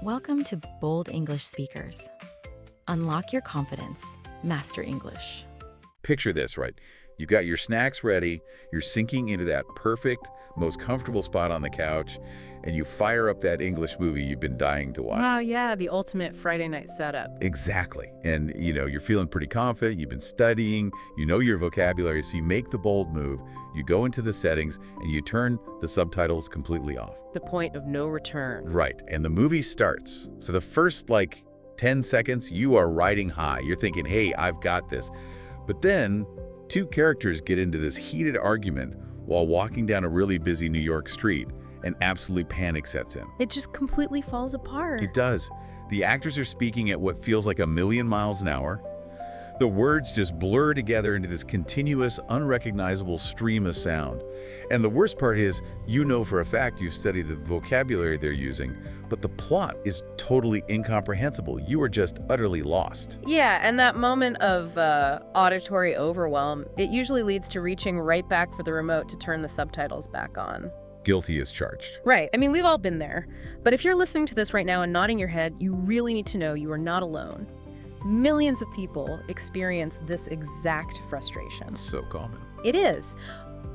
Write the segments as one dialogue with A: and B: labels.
A: Welcome to Bold English Speakers. Unlock your confidence, master English.
B: Picture this, right? You've got your snacks ready, you're sinking into that perfect, most comfortable spot on the couch, and you fire up that English movie you've been dying to watch.
C: Wow, yeah, the ultimate Friday night setup.
B: Exactly. And, you're feeling pretty confident, you've been studying, you know your vocabulary, so you make the bold move, you go into the settings, and you turn the subtitles completely off.
C: The point of no return.
B: Right, and the movie starts. So the first, 10 seconds, you are riding high. You're thinking, hey, I've got this. But then, two characters get into this heated argument while walking down a really busy New York street, and absolute panic sets in.
C: It just completely falls apart.
B: It does. The actors are speaking at what feels like 1,000,000 miles an hour. The words just blur together into this continuous, unrecognizable stream of sound. And the worst part is, you know for a fact you've studied the vocabulary they're using, but the plot is totally incomprehensible. You are just utterly lost.
C: Yeah, and that moment of auditory overwhelm, it usually leads to reaching right back for the remote to turn the subtitles back on.
B: Guilty as charged.
C: Right. I mean, we've all been there. But if you're listening to this right now and nodding your head, you really need to know you are not alone. Millions of people experience this exact frustration.
B: So common.
C: It is.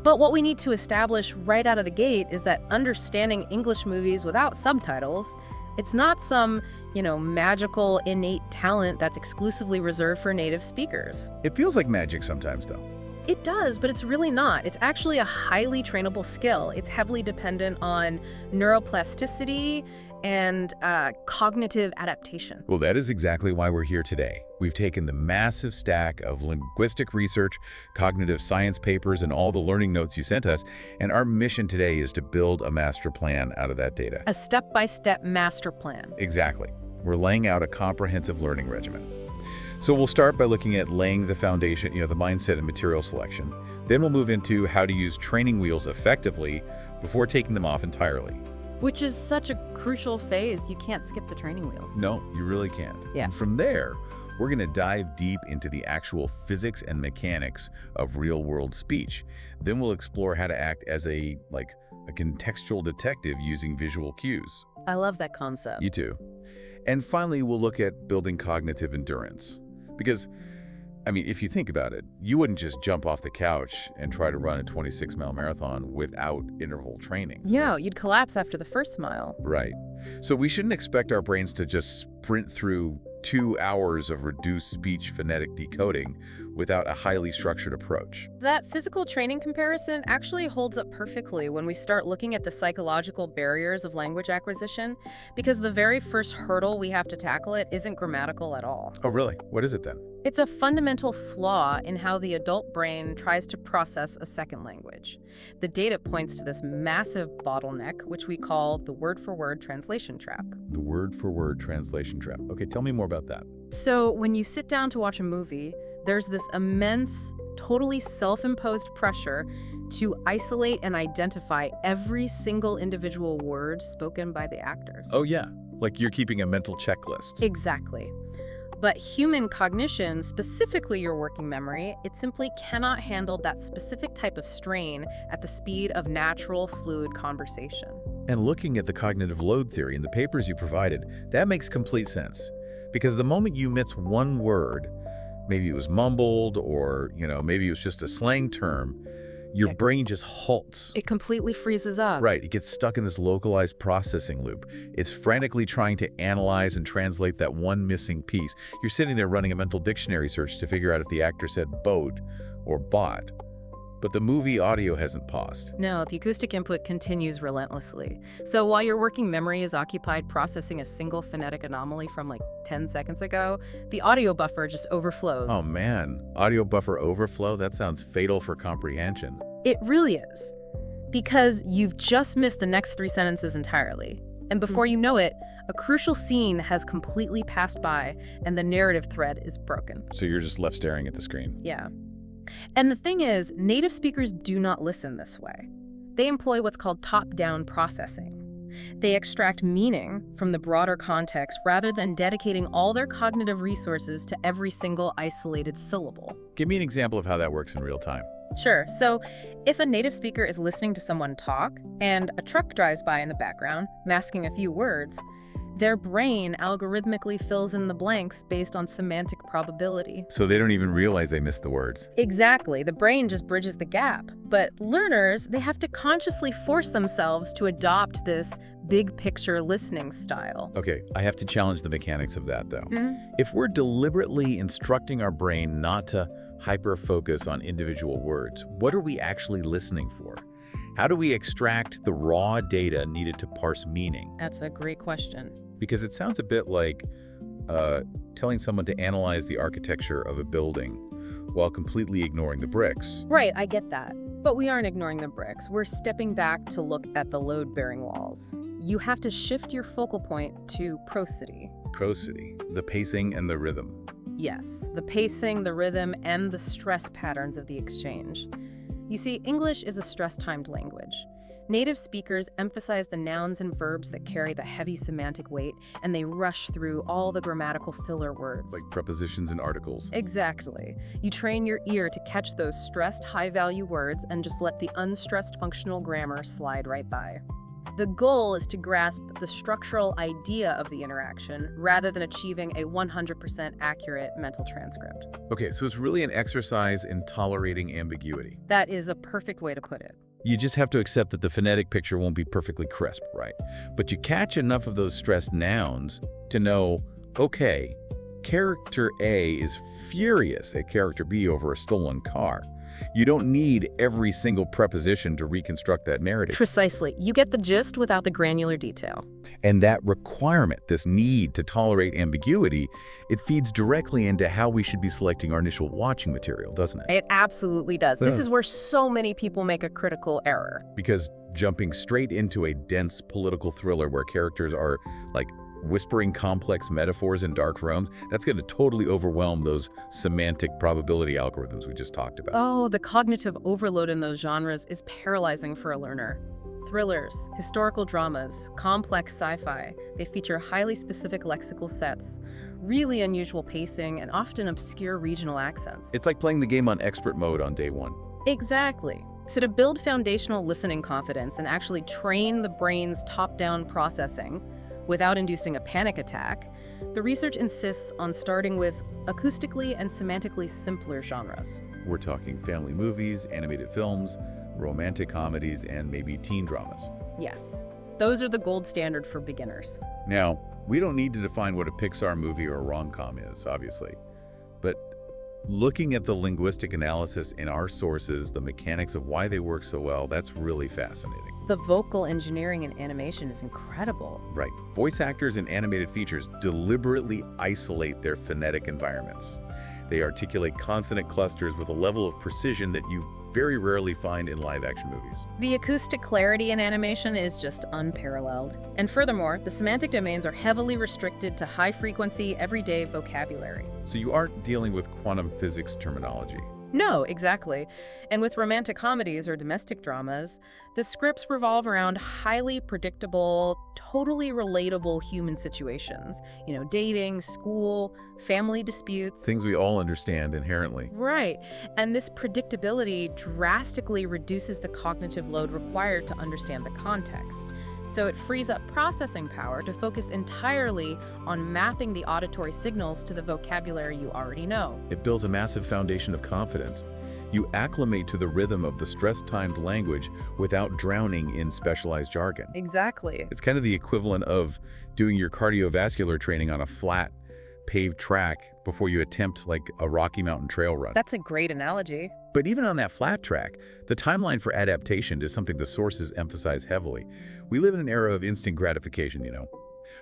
C: But what we need to establish right out of the gate is that understanding English movies without subtitles, it's not some, magical innate talent that's exclusively reserved for native speakers.
B: It feels like magic sometimes, though.
C: It does, but it's really not. It's actually a highly trainable skill. It's heavily dependent on neuroplasticity and cognitive adaptation.
B: Well, that is exactly why we're here today. We've taken the massive stack of linguistic research, cognitive science papers, and all the learning notes you sent us, and our mission today is to build a master plan out of that data.
C: A step-by-step master plan.
B: Exactly. We're laying out a comprehensive learning regimen. So we'll start by looking at laying the foundation, the mindset and material selection. Then we'll move into how to use training wheels effectively before taking them off entirely.
C: Which is such a crucial phase. You can't skip the training wheels.
B: No, you really can't.
C: Yeah.
B: And from there, we're going to dive deep into the actual physics and mechanics of real-world speech. Then we'll explore how to act as a contextual detective using visual cues.
C: I love that concept.
B: You too. And finally, we'll look at building cognitive endurance. Because, if you think about it, you wouldn't just jump off the couch and try to run a 26-mile marathon without interval training.
C: Yeah, you'd collapse after the first mile.
B: Right. So we shouldn't expect our brains to just sprint through 2 hours of reduced speech phonetic decoding without a highly structured approach.
C: That physical training comparison actually holds up perfectly when we start looking at the psychological barriers of language acquisition, because the very first hurdle we have to tackle it isn't grammatical at all.
B: Oh, really? What is it then?
C: It's a fundamental flaw in how the adult brain tries to process a second language. The data points to this massive bottleneck, which we call the word-for-word translation trap.
B: The word-for-word translation trap. Okay, tell me more about that.
C: So when you sit down to watch a movie, there's this immense, totally self-imposed pressure to isolate and identify every single individual word spoken by the actors.
B: Oh, yeah. Like you're keeping a mental checklist.
C: Exactly. But human cognition, specifically your working memory, it simply cannot handle that specific type of strain at the speed of natural, fluid conversation.
B: And looking at the cognitive load theory in the papers you provided, that makes complete sense. Because the moment you miss one word, maybe it was mumbled or, maybe it was just a slang term, your brain just halts.
C: It completely freezes up.
B: Right, it gets stuck in this localized processing loop. It's frantically trying to analyze and translate that one missing piece. You're sitting there running a mental dictionary search to figure out if the actor said boat or bought. But the movie audio hasn't paused.
C: No, the acoustic input continues relentlessly. So while your working memory is occupied processing a single phonetic anomaly from 10 seconds ago, the audio buffer just overflows.
B: Oh man, audio buffer overflow? That sounds fatal for comprehension.
C: It really is. Because you've just missed the next 3 sentences entirely. And before you know it, a crucial scene has completely passed by and the narrative thread is broken.
B: So you're just left staring at the screen.
C: Yeah. And the thing is, native speakers do not listen this way. They employ what's called top-down processing. They extract meaning from the broader context rather than dedicating all their cognitive resources to every single isolated syllable.
B: Give me an example of how that works in real time.
C: Sure. So if a native speaker is listening to someone talk and a truck drives by in the background, masking a few words, Their brain algorithmically fills in the blanks based on semantic probability.
B: So they don't even realize they missed the words.
C: Exactly. The brain just bridges the gap. But learners, they have to consciously force themselves to adopt this big picture listening style.
B: Okay, I have to challenge the mechanics of that, though. If we're deliberately instructing our brain not to hyper-focus on individual words, what are we actually listening for? How do we extract the raw data needed to parse meaning?
C: That's a great question.
B: Because it sounds a bit like telling someone to analyze the architecture of a building while completely ignoring the bricks.
C: Right, I get that. But we aren't ignoring the bricks. We're stepping back to look at the load-bearing walls. You have to shift your focal point to prosody.
B: Prosody, the pacing and the rhythm.
C: Yes, the pacing, the rhythm, and the stress patterns of the exchange. You see, English is a stress-timed language. Native speakers emphasize the nouns and verbs that carry the heavy semantic weight, and they rush through all the grammatical filler words.
B: Like prepositions and articles.
C: Exactly. You train your ear to catch those stressed, high-value words and just let the unstressed functional grammar slide right by. The goal is to grasp the structural idea of the interaction rather than achieving a 100% accurate mental transcript.
B: Okay, so it's really an exercise in tolerating ambiguity.
C: That is a perfect way to put it.
B: You just have to accept that the phonetic picture won't be perfectly crisp, right? But you catch enough of those stressed nouns to know, okay, character A is furious at character B over a stolen car. You don't need every single preposition to reconstruct that narrative.
C: Precisely. You get the gist without the granular detail.
B: And that requirement, this need to tolerate ambiguity, it feeds directly into how we should be selecting our initial watching material, doesn't it?
C: It absolutely does. This
B: Yeah.
C: is where so many people make a critical error.
B: Because jumping straight into a dense political thriller where characters are like whispering complex metaphors in dark rooms, that's going to totally overwhelm those semantic probability algorithms we just talked about.
C: Oh, the cognitive overload in those genres is paralyzing for a learner. Thrillers, historical dramas, complex sci-fi, they feature highly specific lexical sets, really unusual pacing, and often obscure regional accents.
B: It's like playing the game on expert mode on day one.
C: Exactly. So to build foundational listening confidence and actually train the brain's top-down processing without inducing a panic attack, the research insists on starting with acoustically and semantically simpler genres.
B: We're talking family movies, animated films, romantic comedies, and maybe teen dramas.
C: Yes, those are the gold standard for beginners.
B: Now, we don't need to define what a Pixar movie or a rom-com is, obviously. But looking at the linguistic analysis in our sources, the mechanics of why they work so well, that's really fascinating.
C: The vocal engineering in animation is incredible.
B: Right. Voice actors in animated features deliberately isolate their phonetic environments. They articulate consonant clusters with a level of precision that you very rarely find in live-action movies.
C: The acoustic clarity in animation is just unparalleled. And furthermore, the semantic domains are heavily restricted to high-frequency, everyday vocabulary.
B: So you aren't dealing with quantum physics terminology.
C: No, exactly. And with romantic comedies or domestic dramas, the scripts revolve around highly predictable, totally relatable human situations. You know, dating, school, family disputes.
B: Things we all understand inherently.
C: Right. And this predictability drastically reduces the cognitive load required to understand the context. So it frees up processing power to focus entirely on mapping the auditory signals to the vocabulary you already know.
B: It builds a massive foundation of confidence. You acclimate to the rhythm of the stress-timed language without drowning in specialized jargon.
C: Exactly.
B: It's kind of the equivalent of doing your cardiovascular training on a flat, paved track before you attempt like a Rocky Mountain trail run.
C: That's a great analogy.
B: But even on that flat track, the timeline for adaptation is something the sources emphasize heavily. We live in an era of instant gratification, you know.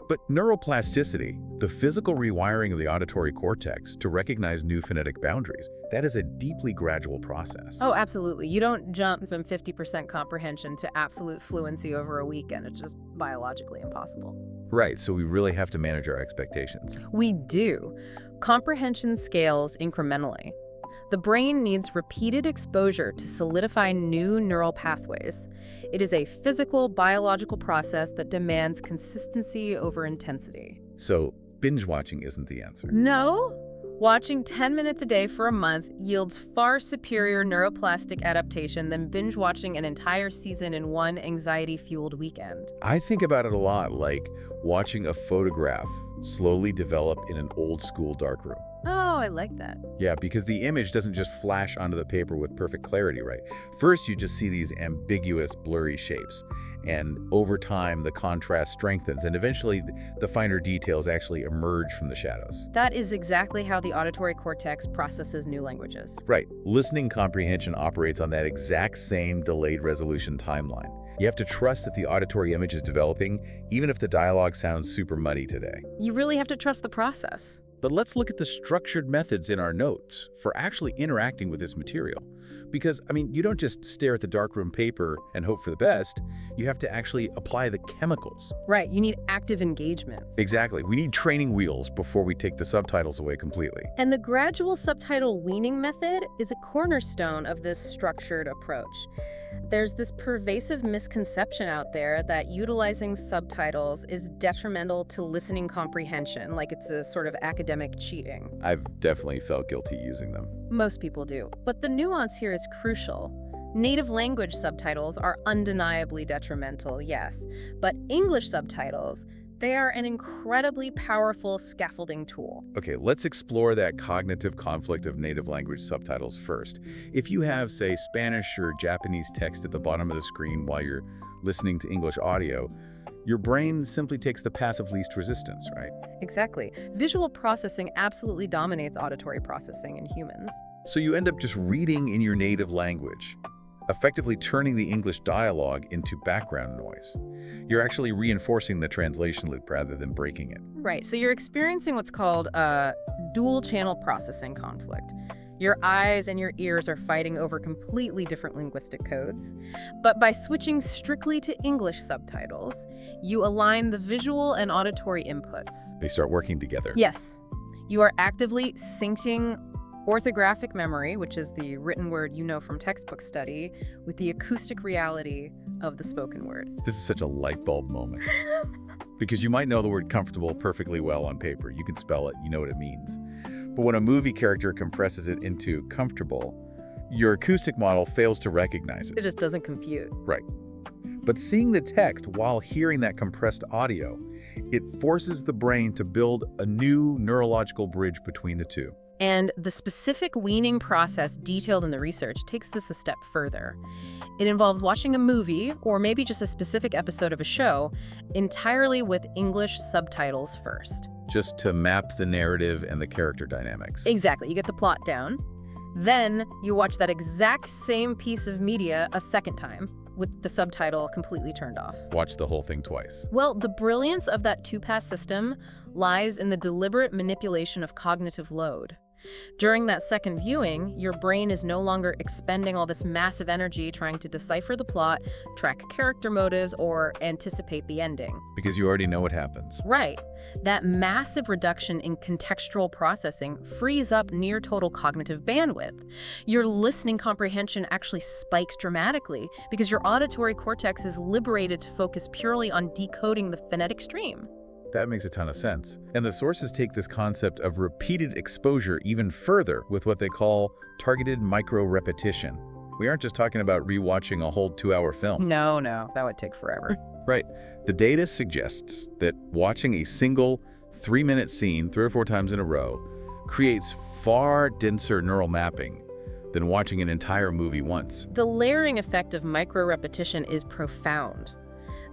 B: But neuroplasticity, the physical rewiring of the auditory cortex to recognize new phonetic boundaries, that is a deeply gradual process.
C: Oh, absolutely. You don't jump from 50% comprehension to absolute fluency over a weekend. It's just biologically impossible.
B: Right, so we really have to manage our expectations.
C: We do. Comprehension scales incrementally. The brain needs repeated exposure to solidify new neural pathways. It is a physical, biological process that demands consistency over intensity.
B: So binge watching isn't the answer.
C: No? Watching 10 minutes a day for a month yields far superior neuroplastic adaptation than binge watching an entire season in one anxiety-fueled weekend.
B: I think about it a lot, like watching a photograph slowly develop in an old-school darkroom.
C: Oh, I like that.
B: Yeah, because the image doesn't just flash onto the paper with perfect clarity, right? First, you just see these ambiguous, blurry shapes. And over time, the contrast strengthens, and eventually the finer details actually emerge from the shadows.
C: That is exactly how the auditory cortex processes new languages.
B: Right. Listening comprehension operates on that exact same delayed resolution timeline. You have to trust that the auditory image is developing, even if the dialogue sounds super muddy today.
C: You really have to trust the process.
B: But let's look at the structured methods in our notes for actually interacting with this material. Because, you don't just stare at the darkroom paper and hope for the best. You have to actually apply the chemicals.
C: Right, you need active engagement.
B: Exactly. We need training wheels before we take the subtitles away completely.
C: And the gradual subtitle weaning method is a cornerstone of this structured approach. There's this pervasive misconception out there that utilizing subtitles is detrimental to listening comprehension, like it's a sort of academic cheating.
B: I've definitely felt guilty using them.
C: Most people do. But the nuance here is crucial. Native language subtitles are undeniably detrimental, yes. But English subtitles, they are an incredibly powerful scaffolding tool.
B: Okay, let's explore that cognitive conflict of native language subtitles first. If you have, say, Spanish or Japanese text at the bottom of the screen while you're listening to English audio, your brain simply takes the path of least resistance, right?
C: Exactly. Visual processing absolutely dominates auditory processing in humans.
B: So you end up just reading in your native language, effectively turning the English dialogue into background noise. You're actually reinforcing the translation loop rather than breaking it.
C: Right, so you're experiencing what's called a dual-channel processing conflict. Your eyes and your ears are fighting over completely different linguistic codes. But by switching strictly to English subtitles, you align the visual and auditory inputs.
B: They start working together.
C: Yes, you are actively syncing orthographic memory, which is the written word you know from textbook study, with the acoustic reality of the spoken word.
B: This is such a light bulb moment. Because you might know the word comfortable perfectly well on paper. You can spell it, you know what it means. But when a movie character compresses it into comfortable, your acoustic model fails to recognize it.
C: It just doesn't compute.
B: Right. But seeing the text while hearing that compressed audio, it forces the brain to build a new neurological bridge between the two.
C: And the specific weaning process detailed in the research takes this a step further. It involves watching a movie, or maybe just a specific episode of a show, entirely with English subtitles first.
B: Just to map the narrative and the character dynamics.
C: Exactly. You get the plot down. Then you watch that exact same piece of media a second time, with the subtitle completely turned off.
B: Watch the whole thing twice.
C: Well, the brilliance of that two-pass system lies in the deliberate manipulation of cognitive load. During that second viewing, your brain is no longer expending all this massive energy trying to decipher the plot, track character motives, or anticipate the ending.
B: Because you already know what happens.
C: Right. That massive reduction in contextual processing frees up near total cognitive bandwidth. Your listening comprehension actually spikes dramatically because your auditory cortex is liberated to focus purely on decoding the phonetic stream.
B: That makes a ton of sense. And the sources take this concept of repeated exposure even further with what they call targeted micro-repetition. We aren't just talking about rewatching a whole 2-hour film.
C: No, that would take forever.
B: Right. The data suggests that watching a single 3-minute scene 3 or 4 times in a row creates far denser neural mapping than watching an entire movie once.
C: The layering effect of micro-repetition is profound.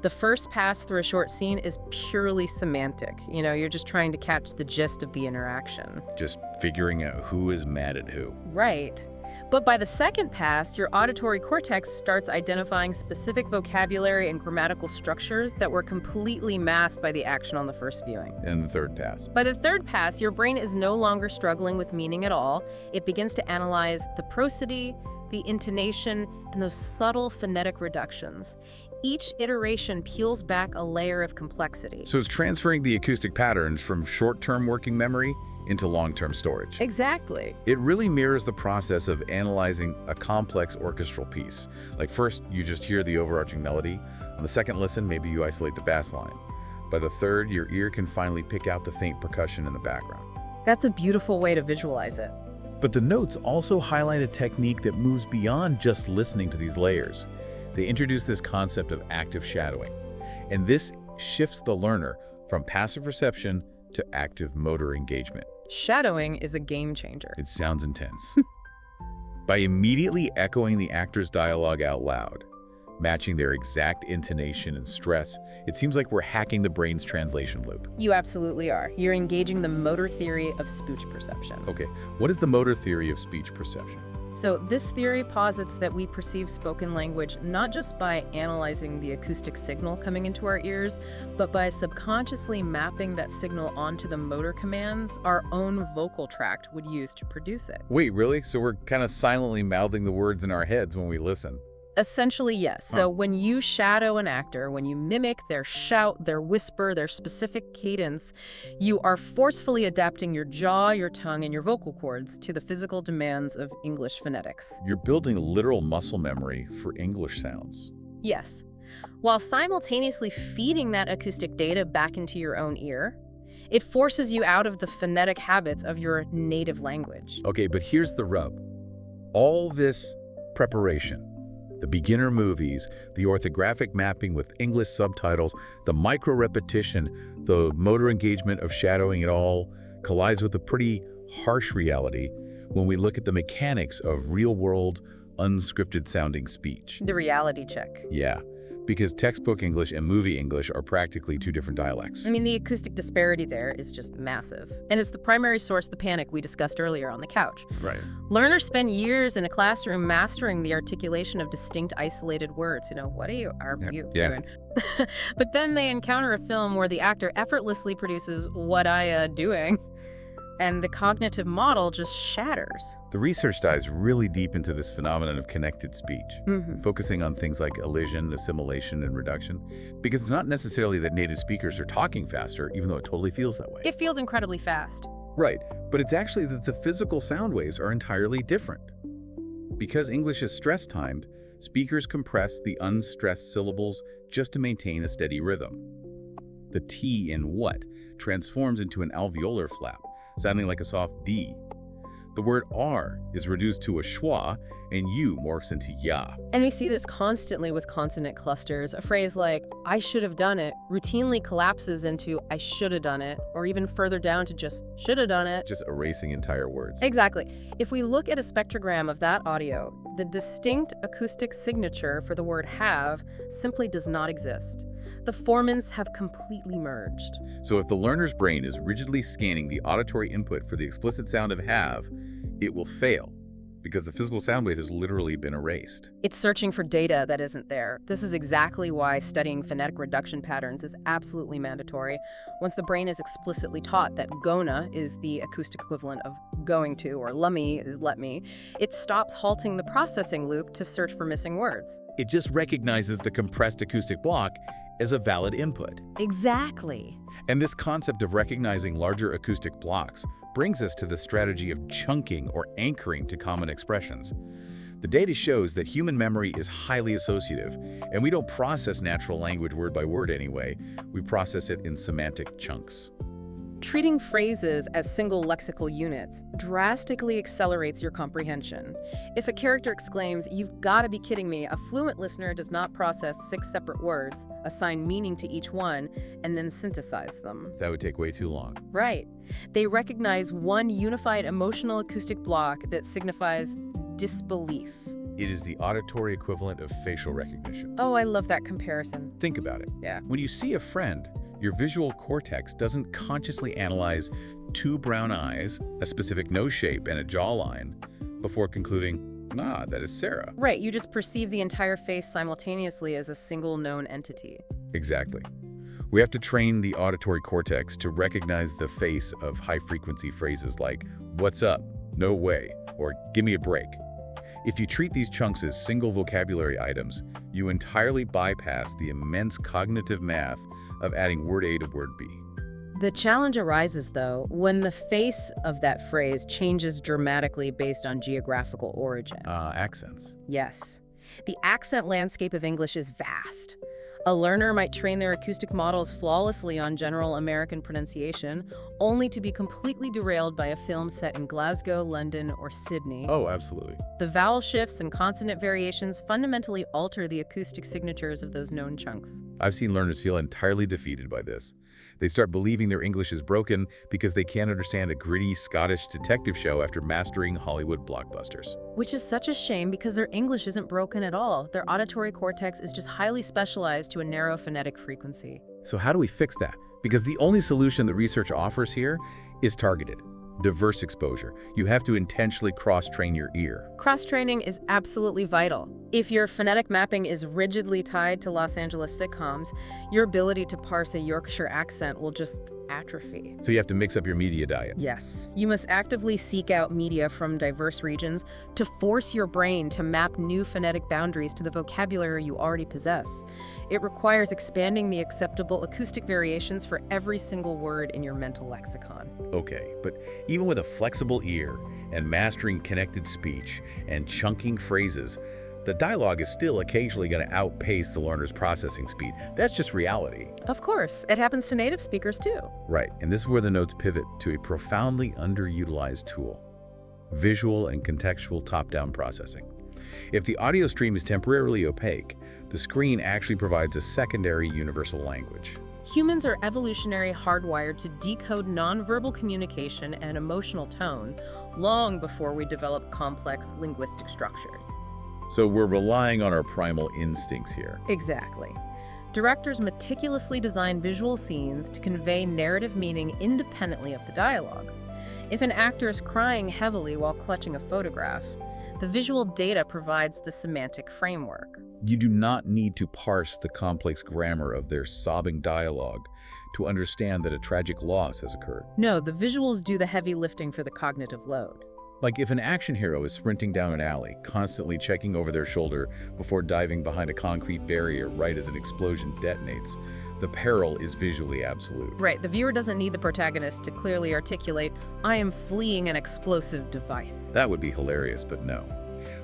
C: The first pass through a short scene is purely semantic. You're just trying to catch the gist of the interaction.
B: Just figuring out who is mad at who.
C: Right. But by the second pass, your auditory cortex starts identifying specific vocabulary and grammatical structures that were completely masked by the action on the first viewing.
B: And the third pass.
C: By the third pass, your brain is no longer struggling with meaning at all. It begins to analyze the prosody, the intonation, and those subtle phonetic reductions. Each iteration peels back a layer of complexity.
B: So it's transferring the acoustic patterns from short-term working memory into long-term storage.
C: Exactly.
B: It really mirrors the process of analyzing a complex orchestral piece. Like first, you just hear the overarching melody. On the second listen, maybe you isolate the bass line. By the third, your ear can finally pick out the faint percussion in the background.
C: That's a beautiful way to visualize it.
B: But the notes also highlight a technique that moves beyond just listening to these layers. They introduce this concept of active shadowing. And this shifts the learner from passive reception to active motor engagement.
C: Shadowing is a game changer.
B: It sounds intense. By immediately echoing the actor's dialogue out loud, matching their exact intonation and stress, it seems like we're hacking the brain's translation loop.
C: You absolutely are. You're engaging the motor theory of speech perception.
B: Okay, what is the motor theory of speech perception?
C: So this theory posits that we perceive spoken language not just by analyzing the acoustic signal coming into our ears, but by subconsciously mapping that signal onto the motor commands our own vocal tract would use to produce it.
B: Wait, really? So we're kind of silently mouthing the words in our heads when we listen?
C: Essentially, yes. So when you shadow an actor, when you mimic their shout, their whisper, their specific cadence, you are forcefully adapting your jaw, your tongue, and your vocal cords to the physical demands of English phonetics.
B: You're building literal muscle memory for English sounds.
C: Yes. While simultaneously feeding that acoustic data back into your own ear, it forces you out of the phonetic habits of your native language.
B: Okay, but here's the rub. All this preparation, the beginner movies, the orthographic mapping with English subtitles, the micro-repetition, the motor engagement of shadowing it all collides with a pretty harsh reality when we look at the mechanics of real-world, unscripted-sounding speech.
C: The reality check.
B: Yeah, because textbook English and movie English are practically two different dialects.
C: I mean, the acoustic disparity there is just massive. And it's the primary source of the panic we discussed earlier on the couch.
B: Right.
C: Learners spend years in a classroom mastering the articulation of distinct, isolated words. What are you doing? But then they encounter a film where the actor effortlessly produces what I doing, and the cognitive model just shatters.
B: The research dives really deep into this phenomenon of connected speech, focusing on things like elision, assimilation, and reduction, because it's not necessarily that native speakers are talking faster, even though it totally feels that way.
C: It feels incredibly fast.
B: Right, but it's actually that the physical sound waves are entirely different. Because English is stress-timed, speakers compress the unstressed syllables just to maintain a steady rhythm. The T in what transforms into an alveolar flap, sounding like a soft D. The word R is reduced to a schwa, and U morphs into ya.
C: And we see this constantly with consonant clusters. A phrase like, I should have done it, routinely collapses into I should have done it, or even further down to just should have done it.
B: Just erasing entire words.
C: Exactly. If we look at a spectrogram of that audio, the distinct acoustic signature for the word have simply does not exist. The formants have completely merged.
B: So if the learner's brain is rigidly scanning the auditory input for the explicit sound of have, it will fail, because the physical sound wave has literally been erased.
C: It's searching for data that isn't there. This is exactly why studying phonetic reduction patterns is absolutely mandatory. Once the brain is explicitly taught that gonna is the acoustic equivalent of going to, or lummy is let me, it stops halting the processing loop to search for missing words.
B: It just recognizes the compressed acoustic block as a valid input.
C: Exactly.
B: And this concept of recognizing larger acoustic blocks brings us to the strategy of chunking or anchoring to common expressions. The data shows that human memory is highly associative, and we don't process natural language word by word anyway. We process it in semantic chunks.
C: Treating phrases as single lexical units drastically accelerates your comprehension. If a character exclaims, "You've got to be kidding me," a fluent listener does not process 6 separate words, assign meaning to each one, and then synthesize them.
B: That would take way too long.
C: Right. They recognize one unified emotional acoustic block that signifies disbelief.
B: It is the auditory equivalent of facial recognition.
C: Oh, I love that comparison.
B: Think about it.
C: Yeah.
B: When you see a friend, your visual cortex doesn't consciously analyze 2 brown eyes, a specific nose shape, and a jawline before concluding, that is Sarah.
C: Right, you just perceive the entire face simultaneously as a single known entity.
B: Exactly. We have to train the auditory cortex to recognize the face of high-frequency phrases like, "What's up?" "No way," or "Give me a break." If you treat these chunks as single vocabulary items, you entirely bypass the immense cognitive math of adding word A to word B.
C: The challenge arises, though, when the face of that phrase changes dramatically based on geographical origin.
B: Accents.
C: Yes. The accent landscape of English is vast. A learner might train their acoustic models flawlessly on general American pronunciation, only to be completely derailed by a film set in Glasgow, London, or Sydney.
B: Oh, absolutely.
C: The vowel shifts and consonant variations fundamentally alter the acoustic signatures of those known chunks.
B: I've seen learners feel entirely defeated by this. They start believing their English is broken because they can't understand a gritty Scottish detective show after mastering Hollywood blockbusters.
C: Which is such a shame because their English isn't broken at all. Their auditory cortex is just highly specialized to a narrow phonetic frequency.
B: So how do we fix that? Because the only solution that research offers here is targeted, diverse exposure. You have to intentionally cross-train your ear.
C: Cross-training is absolutely vital. If your phonetic mapping is rigidly tied to Los Angeles sitcoms, your ability to parse a Yorkshire accent will just atrophy.
B: So you have to mix up your media diet.
C: Yes, you must actively seek out media from diverse regions to force your brain to map new phonetic boundaries to the vocabulary you already possess. It requires expanding the acceptable acoustic variations for every single word in your mental lexicon.
B: Okay, but even with a flexible ear and mastering connected speech and chunking phrases, the dialogue is still occasionally going to outpace the learner's processing speed. That's just reality.
C: Of course, it happens to native speakers too.
B: Right, and this is where the notes pivot to a profoundly underutilized tool: visual and contextual top-down processing. If the audio stream is temporarily opaque, the screen actually provides a secondary universal language.
C: Humans are evolutionary hardwired to decode nonverbal communication and emotional tone long before we develop complex linguistic structures.
B: So we're relying on our primal instincts here.
C: Exactly. Directors meticulously design visual scenes to convey narrative meaning independently of the dialogue. If an actor is crying heavily while clutching a photograph, the visual data provides the semantic framework.
B: You do not need to parse the complex grammar of their sobbing dialogue to understand that a tragic loss has occurred.
C: No, the visuals do the heavy lifting for the cognitive load.
B: Like if an action hero is sprinting down an alley, constantly checking over their shoulder before diving behind a concrete barrier right as an explosion detonates, the peril is visually absolute.
C: Right, the viewer doesn't need the protagonist to clearly articulate, "I am fleeing an explosive device."
B: That would be hilarious, but no.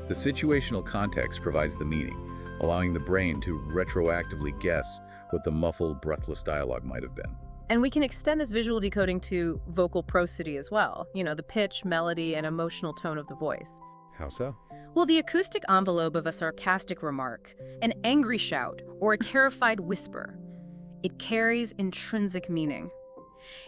B: The situational context provides the meaning, allowing the brain to retroactively guess what the muffled, breathless dialogue might have been.
C: And we can extend this visual decoding to vocal prosody as well. You know, the pitch, melody, and emotional tone of the voice.
B: How so?
C: Well, the acoustic envelope of a sarcastic remark, an angry shout, or a terrified whisper, it carries intrinsic meaning.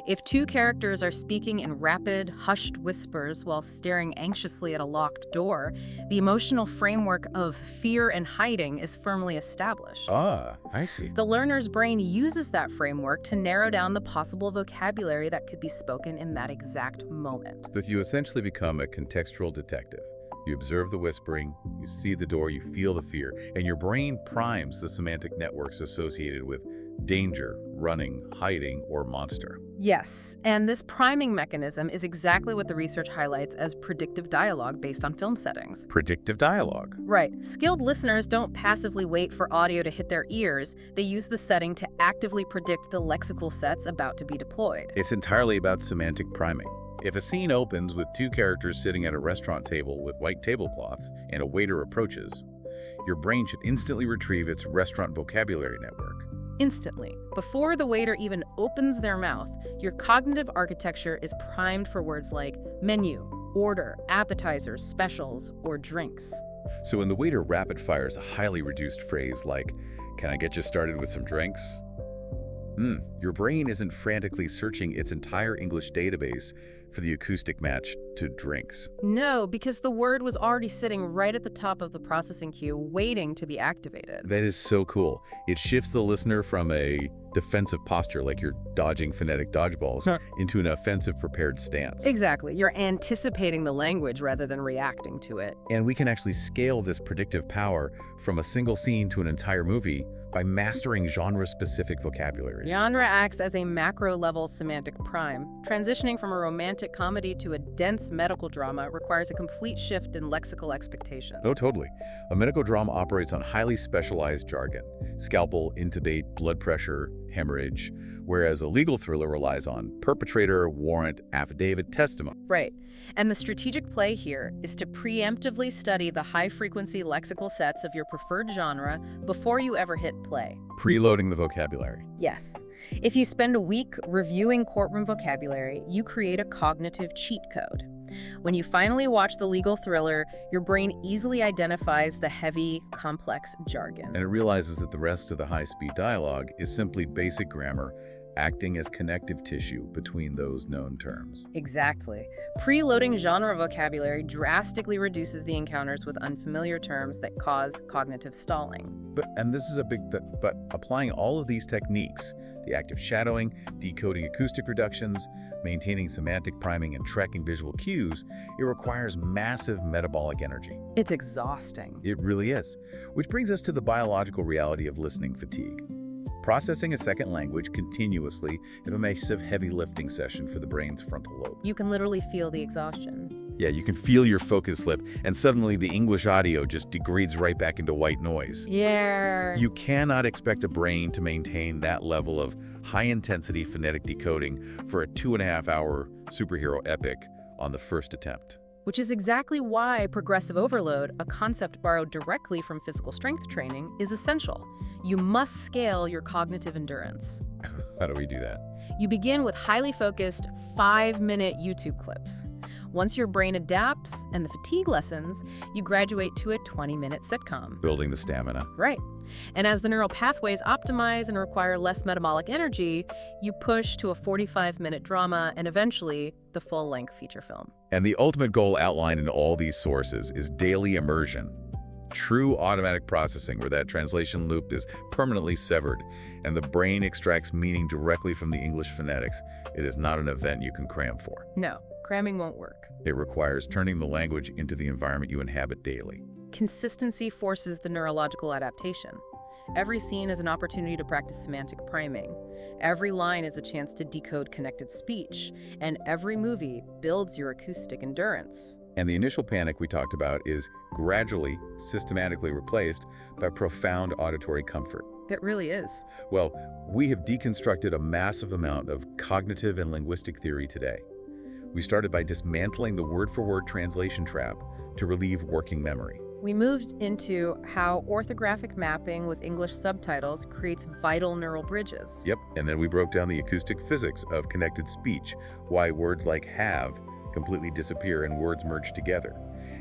C: If two characters are speaking in rapid, hushed whispers while staring anxiously at a locked door, the emotional framework of fear and hiding is firmly established.
B: Ah, I see.
C: The learner's brain uses that framework to narrow down the possible vocabulary that could be spoken in that exact moment.
B: So you essentially become a contextual detective. You observe the whispering, you see the door, you feel the fear, and your brain primes the semantic networks associated with danger, running, hiding, or monster.
C: Yes, and this priming mechanism is exactly what the research highlights as predictive dialogue based on film settings.
B: Predictive dialogue.
C: Right. Skilled listeners don't passively wait for audio to hit their ears. They use the setting to actively predict the lexical sets about to be deployed.
B: It's entirely about semantic priming. If a scene opens with two characters sitting at a restaurant table with white tablecloths and a waiter approaches, your brain should instantly retrieve its restaurant vocabulary network.
C: Instantly. Before the waiter even opens their mouth, your cognitive architecture is primed for words like menu, order, appetizers, specials, or drinks.
B: So when the waiter rapid fires a highly reduced phrase like, "Can I get you started with some drinks?" Your brain isn't frantically searching its entire English database for the acoustic match to drinks.
C: No, because the word was already sitting right at the top of the processing queue, waiting to be activated.
B: That is so cool. It shifts the listener from a defensive posture, like you're dodging phonetic dodgeballs, into an offensive prepared stance.
C: Exactly. You're anticipating the language rather than reacting to it.
B: And we can actually scale this predictive power from a single scene to an entire movie by mastering genre-specific vocabulary.
C: Genre acts as a macro-level semantic prime. Transitioning from a romantic comedy to a dense medical drama requires a complete shift in lexical expectations.
B: Oh, totally. A medical drama operates on highly specialized jargon: scalpel, intubate, blood pressure, hemorrhage, whereas a legal thriller relies on perpetrator, warrant, affidavit, testimony.
C: Right. And the strategic play here is to preemptively study the high-frequency lexical sets of your preferred genre before you ever hit play.
B: Preloading the vocabulary.
C: Yes. If you spend a week reviewing courtroom vocabulary, you create a cognitive cheat code. When you finally watch the legal thriller, your brain easily identifies the heavy, complex jargon.
B: And it realizes that the rest of the high-speed dialogue is simply basic grammar, acting as connective tissue between those known terms.
C: Exactly. Preloading genre vocabulary drastically reduces the encounters with unfamiliar terms that cause cognitive stalling.
B: And this is but applying all of these techniques, the active shadowing, decoding acoustic reductions, maintaining semantic priming, and tracking visual cues, it requires massive metabolic energy.
C: It's exhausting.
B: It really is. Which brings us to the biological reality of listening fatigue. Processing a second language continuously is a massive heavy lifting session for the brain's frontal lobe.
C: You can literally feel the exhaustion.
B: Yeah, you can feel your focus slip, and suddenly the English audio just degrades right back into white noise.
C: Yeah.
B: You cannot expect a brain to maintain that level of high-intensity phonetic decoding for a 2.5-hour superhero epic on the first attempt.
C: Which is exactly why progressive overload, a concept borrowed directly from physical strength training, is essential. You must scale your cognitive endurance.
B: How do we do that?
C: You begin with highly focused 5-minute YouTube clips. Once your brain adapts and the fatigue lessens, you graduate to a 20-minute sitcom.
B: Building the stamina.
C: Right. And as the neural pathways optimize and require less metabolic energy, you push to a 45-minute drama and eventually the full-length feature film.
B: And the ultimate goal outlined in all these sources is daily immersion. True automatic processing where that translation loop is permanently severed and the brain extracts meaning directly from the English phonetics. It is not an event you can cram for.
C: No, cramming won't work.
B: It requires turning the language into the environment you inhabit daily.
C: Consistency forces the neurological adaptation. Every scene is an opportunity to practice semantic priming. Every line is a chance to decode connected speech. And every movie builds your acoustic endurance.
B: And the initial panic we talked about is gradually, systematically replaced by profound auditory comfort.
C: It really is.
B: Well, we have deconstructed a massive amount of cognitive and linguistic theory today. We started by dismantling the word-for-word translation trap to relieve working memory.
C: We moved into how orthographic mapping with English subtitles creates vital neural bridges.
B: Yep, and then we broke down the acoustic physics of connected speech, why words like have completely disappear and words merge together.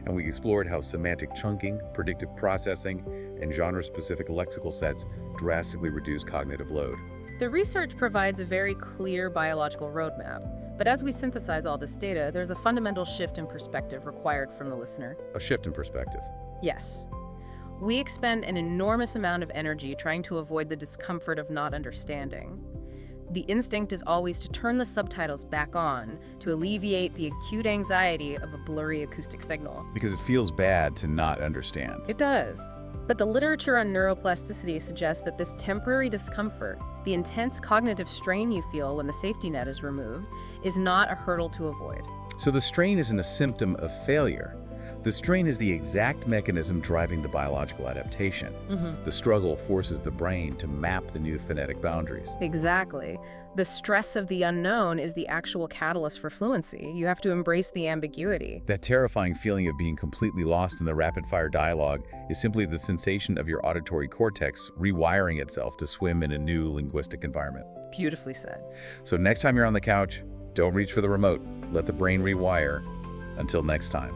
B: And we explored how semantic chunking, predictive processing, and genre-specific lexical sets drastically reduce cognitive load.
C: The research provides a very clear biological roadmap, but as we synthesize all this data, there's a fundamental shift in perspective required from the listener.
B: A shift in perspective.
C: Yes. We expend an enormous amount of energy trying to avoid the discomfort of not understanding. The instinct is always to turn the subtitles back on to alleviate the acute anxiety of a blurry acoustic signal.
B: Because it feels bad to not understand.
C: It does. But the literature on neuroplasticity suggests that this temporary discomfort, the intense cognitive strain you feel when the safety net is removed, is not a hurdle to avoid.
B: So the strain isn't a symptom of failure. The strain is the exact mechanism driving the biological adaptation. The struggle forces the brain to map the new phonetic boundaries.
C: Exactly. The stress of the unknown is the actual catalyst for fluency. You have to embrace the ambiguity.
B: That terrifying feeling of being completely lost in the rapid-fire dialogue is simply the sensation of your auditory cortex rewiring itself to swim in a new linguistic environment.
C: Beautifully said.
B: So next time you're on the couch, don't reach for the remote. Let the brain rewire. Until next time.